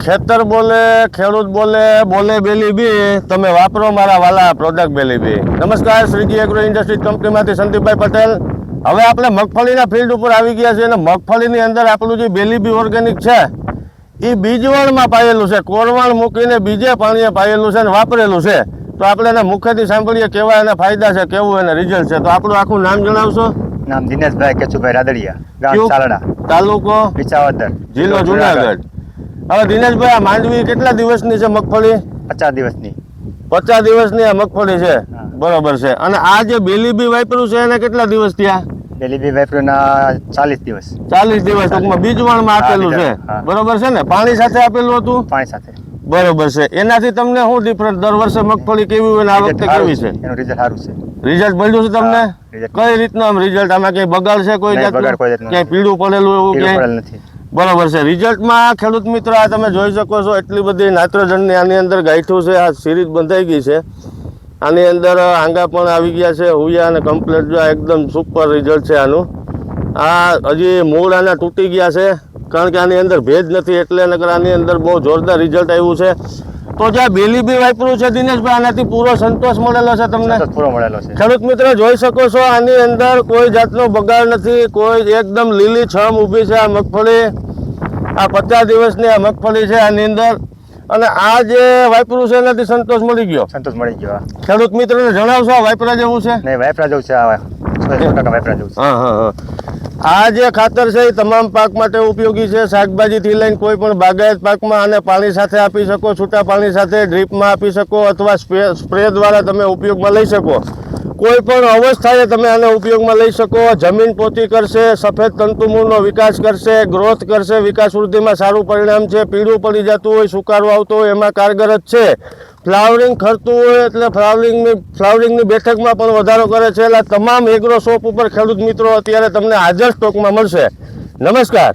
ખેતર બોલે, ખેડૂત બોલે, બોલે બેલી બી, તમે વાપરો મારા વાલા પ્રોડક્ટ બેલી બી. નમસ્કાર, શ્રીજી એગ્રો ઇન્ડસ્ટ્રીઝ કંપનીમાંથી સંદીપભાઈ પટેલ. હવે આપણે મગફળીના ફિલ્ડ ઉપર આવી ગયા છે અને મગફળીની અંદર આપણું જે બેલી બી ઓર્ગેનિક છે એ બીજવણમાં પાયેલું છે, કોરવણ મૂકીને બીજે પાણીએ પાયેલું છે અને વાપરેલું છે. તો આપણે એના મુખ્યથી સાંભળીએ કેવા એના ફાયદા છે, કેવું એના રિઝલ્ટ છે. તો આપણું આખું નામ જણાવશો? નામ દિનેશભાઈ કેશુભાઈ રાદડિયા, ગામ સાલડા, તાલુકો વિસાવદર, જિલ્લો જુનાગઢ. હવે દિનેશભાઈ, આ માંડવી કેટલા દિવસની છે મગફળી? 50 દિવસની. 50 દિવસની આ મગફળી છે, બરોબર છે. અને આ જે બેલી બી વાપર્યું છે એને કેટલા દિવસ થયા? બેલી બી વાપર્યુંના 40 દિવસ. 40 દિવસ ટૂંકમાં બીજવણમાં આપેલું છે, બરોબર છે ને? પાણી સાથે આપેલું હતું? પાણી સાથે. બરોબર છે. એનાથી તમને શું ડિફરન્સ? દર વર્ષે મગફળી કેવી હોય ને આ વખતે કેવી છે? એનું રિઝલ્ટ સારું છે. રિઝલ્ટ મળ્યું છે તમને? કઈ રીતનું આમ રિઝલ્ટ? આમાં કઈ બગાડ છે કોઈ જાતનું? ક્યાંય પીળું પડેલું એવું ક્યાંય નથી? બરોબર છે. રિઝલ્ટમાં ખેડૂત મિત્રો આ તમે જોઈ શકો છો, એટલી બધી નાઇટ્રોજનની આની અંદર ગાંઠું છે. આ સિરીઝ બંધાઈ ગઈ છે. આની અંદર આંગા પણ આવી ગયા છે, હુયા અને કમ્પ્લેટ. જો એકદમ સુપર રિઝલ્ટ છે આનું. આ હજી મૂળ આના તૂટી ગયા છે કારણ કે આની અંદર ભેજ નથી, એટલે નકર આની અંદર બહુ જોરદાર રિઝલ્ટ આવ્યું છે. તો જે બેલી બી વાપર્યું છે દિનેશભાઈ, આનાથી પૂરો સંતોષ મળેલો છે તમને? પૂરો મળેલો છે. ખેડૂત મિત્રો જોઈ શકો છો, આની અંદર કોઈ જાતનો બગાડ નથી, કોઈ એકદમ લીલી છમ ઊભી છે આ મગફળી. આ 50 દિવસની આ મગફળી છે આની અંદર. અને આ જે વાપર્યું છે એનાથી સંતોષ મળી ગયો? સંતોષ મળી ગયો. ખેડૂત મિત્રોને જણાવશો આ વાપરા જેવું છે? નહીં, વાપરા જેવું છે. આ 100% વાપરા જેવું છે. હા. આ જે ખાતર છે એ તમામ પાક માટે ઉપયોગી છે, શાકભાજીથી લઈને કોઈ પણ બાગાયત પાકમાં. આને પાણી સાથે આપી શકો, છૂટા પાણી સાથે, ડ્રીપમાં આપી શકો, અથવા સ્પ્રે દ્વારા તમે ઉપયોગમાં લઈ શકો. કોઈ પણ અવસ્થાએ તમે આને ઉપયોગમાં લઈ શકો. જમીન પોતી કરશે, સફેદ તંતુમૂળનો વિકાસ કરશે, ગ્રોથ કરશે, વિકાસ વૃદ્ધિમાં સારું પરિણામ છે. પીળું પડી જતું હોય, સુકારો આવતો હોય એમાં કારગર જ છે. ફ્લાવરિંગ ખરતું હોય એટલે ફ્લાવરિંગની બેઠકમાં પણ વધારો કરે છે. એટલે તમામ એગ્રો શોપ ઉપર ખેડૂત મિત્રો અત્યારે તમને હાજર સ્ટોકમાં મળશે. નમસ્કાર.